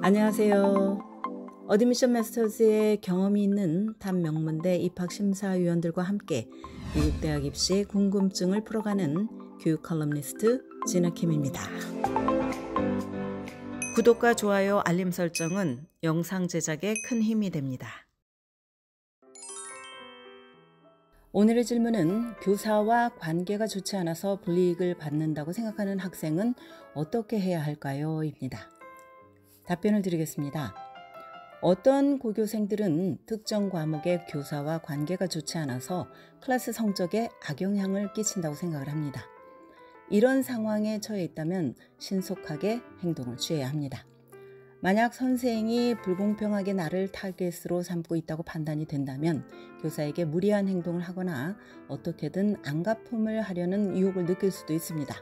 안녕하세요. 어드미션 마스터즈의 경험이 있는 탑 명문대 입학심사위원들과 함께 미국 대학 입시 궁금증을 풀어가는 교육 컬럼니스트 진아킴입니다. 구독과 좋아요, 알림 설정은 영상 제작에 큰 힘이 됩니다. 오늘의 질문은 교사와 관계가 좋지 않아서 불이익을 받는다고 생각하는 학생은 어떻게 해야 할까요? 입니다. 답변을 드리겠습니다. 어떤 고교생들은 특정 과목의 교사와 관계가 좋지 않아서 클래스 성적에 악영향을 끼친다고 생각을 합니다. 이런 상황에 처해 있다면 신속하게 행동을 취해야 합니다. 만약 선생이 불공평하게 나를 타겟으로 삼고 있다고 판단이 된다면 교사에게 무리한 행동을 하거나 어떻게든 안갚음을 하려는 유혹을 느낄 수도 있습니다.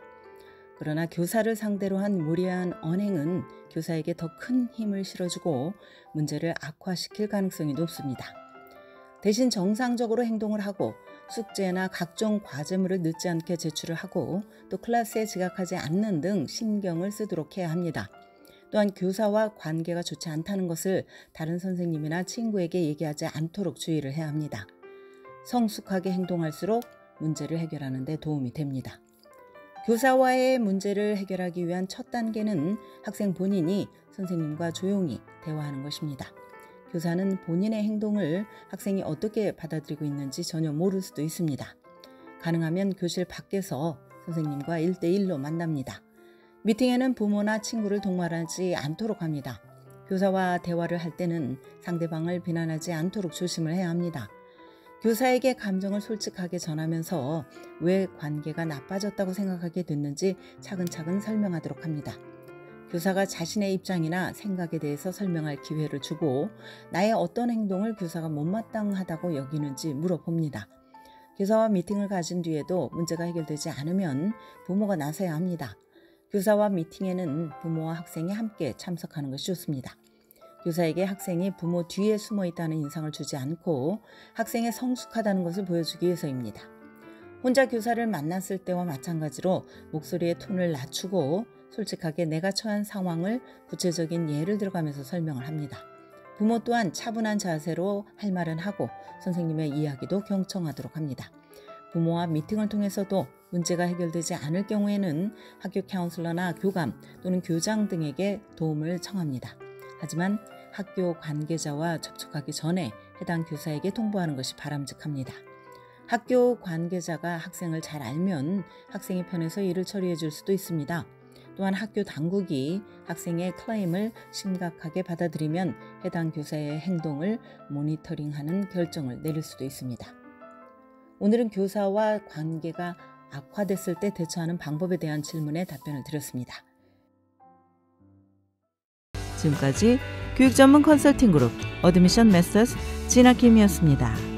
그러나 교사를 상대로 한 무리한 언행은 교사에게 더 큰 힘을 실어주고 문제를 악화시킬 가능성이 높습니다. 대신 정상적으로 행동을 하고 숙제나 각종 과제물을 늦지 않게 제출을 하고 또 클래스에 지각하지 않는 등 신경을 쓰도록 해야 합니다. 또한 교사와 관계가 좋지 않다는 것을 다른 선생님이나 친구에게 얘기하지 않도록 주의를 해야 합니다. 성숙하게 행동할수록 문제를 해결하는 데 도움이 됩니다. 교사와의 문제를 해결하기 위한 첫 단계는 학생 본인이 선생님과 조용히 대화하는 것입니다. 교사는 본인의 행동을 학생이 어떻게 받아들이고 있는지 전혀 모를 수도 있습니다. 가능하면 교실 밖에서 선생님과 1대1로 만납니다. 미팅에는 부모나 친구를 동반하지 않도록 합니다. 교사와 대화를 할 때는 상대방을 비난하지 않도록 조심을 해야 합니다. 교사에게 감정을 솔직하게 전하면서 왜 관계가 나빠졌다고 생각하게 됐는지 차근차근 설명하도록 합니다. 교사가 자신의 입장이나 생각에 대해서 설명할 기회를 주고 나의 어떤 행동을 교사가 못마땅하다고 여기는지 물어봅니다. 교사와 미팅을 가진 뒤에도 문제가 해결되지 않으면 부모가 나서야 합니다. 교사와 미팅에는 부모와 학생이 함께 참석하는 것이 좋습니다. 교사에게 학생이 부모 뒤에 숨어 있다는 인상을 주지 않고 학생의 성숙하다는 것을 보여주기 위해서입니다. 혼자 교사를 만났을 때와 마찬가지로 목소리의 톤을 낮추고 솔직하게 내가 처한 상황을 구체적인 예를 들어가면서 설명을 합니다. 부모 또한 차분한 자세로 할 말은 하고 선생님의 이야기도 경청하도록 합니다. 부모와 미팅을 통해서도 문제가 해결되지 않을 경우에는 학교 카운슬러나 교감 또는 교장 등에게 도움을 청합니다. 하지만 학교 관계자와 접촉하기 전에 해당 교사에게 통보하는 것이 바람직합니다. 학교 관계자가 학생을 잘 알면 학생의 편에서 일을 처리해 줄 수도 있습니다. 또한 학교 당국이 학생의 클레임을 심각하게 받아들이면 해당 교사의 행동을 모니터링하는 결정을 내릴 수도 있습니다. 오늘은 교사와 관계가 악화됐을 때 대처하는 방법에 대한 질문에 답변을 드렸습니다. 지금까지 교육 전문 컨설팅 그룹 어드미션 마스터즈 진아킴이었습니다.